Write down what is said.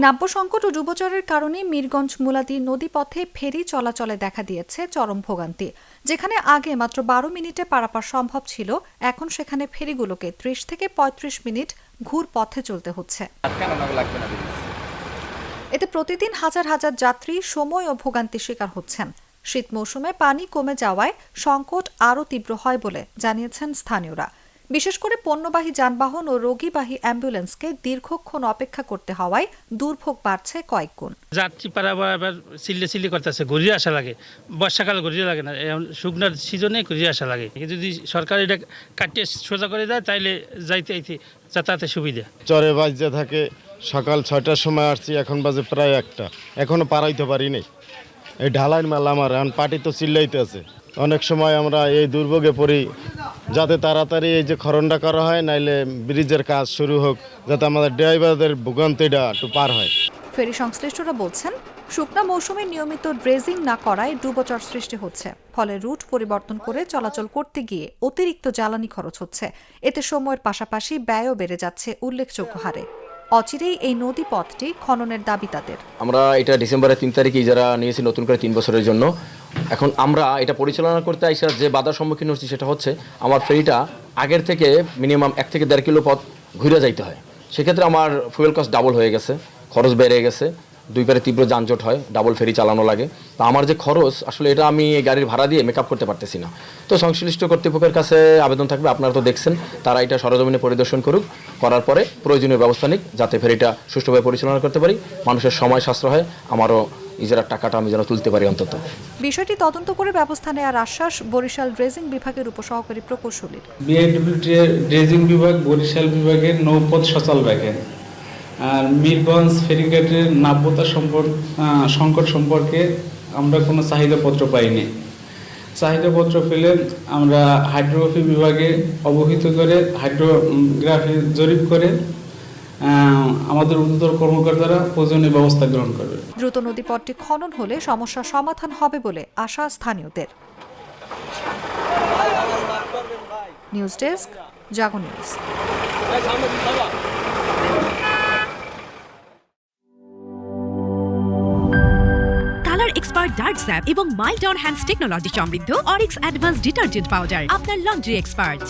নাব্য সংকট ও ডুবোচরের কারণে মিরগঞ্জ মুলাদি নদীপথে ফেরি চলাচলে দেখা দিয়েছে চরম ভোগান্তি। যেখানে আগে মাত্র ১২ মিনিটে পারাপার সম্ভব ছিল, এখন সেখানে ফেরিগুলোকে ৩০ থেকে ৩৫ মিনিট ঘুর পথে চলতে হচ্ছে। এতে প্রতিদিন হাজার হাজার যাত্রী সময় ও ভোগান্তির শিকার হচ্ছেন। শীত মৌসুমে পানি কমে যাওয়ায় সংকট আরও তীব্র হয় বলে জানিয়েছেন স্থানীয়রা। বিশেষ করে পণ্যবাহী যানবাহন ও রোগীবাহী অ্যাম্বুলেন্সকে দীর্ঘক্ষণ অপেক্ষা করতে হওয়ায় দুর্ভোগ বাড়ছে কয়েক গুণ। যাত্রী পারাবার আবার চিল্লি করতেছে, ঘুরিয়ে আসা লাগে। বর্ষাকাল ঘুরিয়ে লাগে না, শুকনার সিজনে ঘুরিয়ে আসা লাগে। যদি সরকার এটা কাটিয়ে সোজা করে দেয় তাইলে যাইতে যাতায়াতের সুবিধা। চরে বাজতে থাকে, সকাল ৬টার সময় আসছি, এখন বাজে প্রায় ১টা, এখনো পারাইতে পারি নাই। এই ঢালাইয়ের মেলা আমার এখন পাটি তো চিল্লাইতে আছে। অনেক সময় আমরা এই দুর্ভোগে পড়ি, যাতে তাড়াতাড়ি এই যে খননটা করা হয়, নাইলে ব্রিজের কাজ শুরু হোক, যাতে আমাদের ড্রাইভারদের ভোগান্তিটা একটু পার হয়। ফেরি সংশ্লিষ্টরা বলছেন, শুকনা মৌসুমে নিয়মিত ড্রেজিং না করায় ডুবোচর সৃষ্টি হচ্ছে। ফলে রুট পরিবর্তন করে চলাচল করতে গিয়ে অতিরিক্ত জ্বালানি খরচ হচ্ছে। এতে সময়ের পাশাপাশি ব্যয়ও বেড়ে যাচ্ছে উল্লেখযোগ্য হারে। অচিরেই এই নদী পথটি খননের দাবি তাদের। আমরা এটা ডিসেম্বরের ৩ তারিখে ইজারা নিয়েছি নতুন করে ৩ বছরের জন্য। এখন আমরা এটা পরিচালনা করতে আইসা যে বাধার সম্মুখীন হচ্ছি সেটা হচ্ছে, আমার ফেরিটা আগের থেকে মিনিমাম ১ থেকে ১.৫ কিলো পথ ঘুরে যাইতে হয়। সেক্ষেত্রে আমার ফুয়েল কস্ট ডাবল হয়ে গেছে, খরচ বেড়ে গেছে। দুই পারে তীব্র যানজট হয়, ডাবল ফেরি চালানো লাগে। তো আমার যে খরচ, আসলে এটা আমি গাড়ির ভাড়া দিয়ে মেকআপ করতে পারতেছি না। তো সংশ্লিষ্ট কর্তৃপক্ষের কাছে আবেদন থাকবে, আপনারা তো দেখছেন, তারা এটা সরজমিনে পরিদর্শন করুক, করার পরে প্রয়োজনীয় ব্যবস্থা নিক, যাতে ফেরিটা সুষ্ঠুভাবে পরিচালনা করতে পারি, মানুষের সময় সাশ্রয় হয়, আমারও ইজারার টাকাটা আমি যেন তুলতে পারি অন্তত। বিষয়টি তদন্ত করে ব্যবস্থা নেওয়ার আশ্বাস বরিশাল ড্রেজিং বিভাগের উপসহকারী প্রকৌশলীর। বিআইডব্লিউ ড্রেজিং বিভাগ বরিশাল বিভাগের নৌপথ সচল রাখে। আর মিরগঞ্জ ফেরিঘাটের নাব্যতা সংকট সম্পর্কে আমরা কোনো চাহিদাপত্র পাইনি। চাহিদাপত্র পেলে আমরা হাইড্রোগ্রাফি বিভাগে অবহিত করে হাইড্রোগ্রাফি জরিপ করে আমাদের ঊর্ধ্বতন কর্মকর্তারা প্রয়োজনীয় ব্যবস্থা গ্রহণ করবে। দ্রুত নদীপথটি খনন হলে সমস্যার সমাধান হবে বলে আশা স্থানীয়দের। নিউজ ডেস্ক, জাগো নিউজ। এক্সপার্ট ডার্ক স্যাপ এবং মাইল্ড অন হ্যান্ডস টেকনোলজি সমৃদ্ধ অরিক্স অ্যাডভান্স ডিটারজেন্ট পাউডার আপনার লন্ড্রি এক্সপার্ট।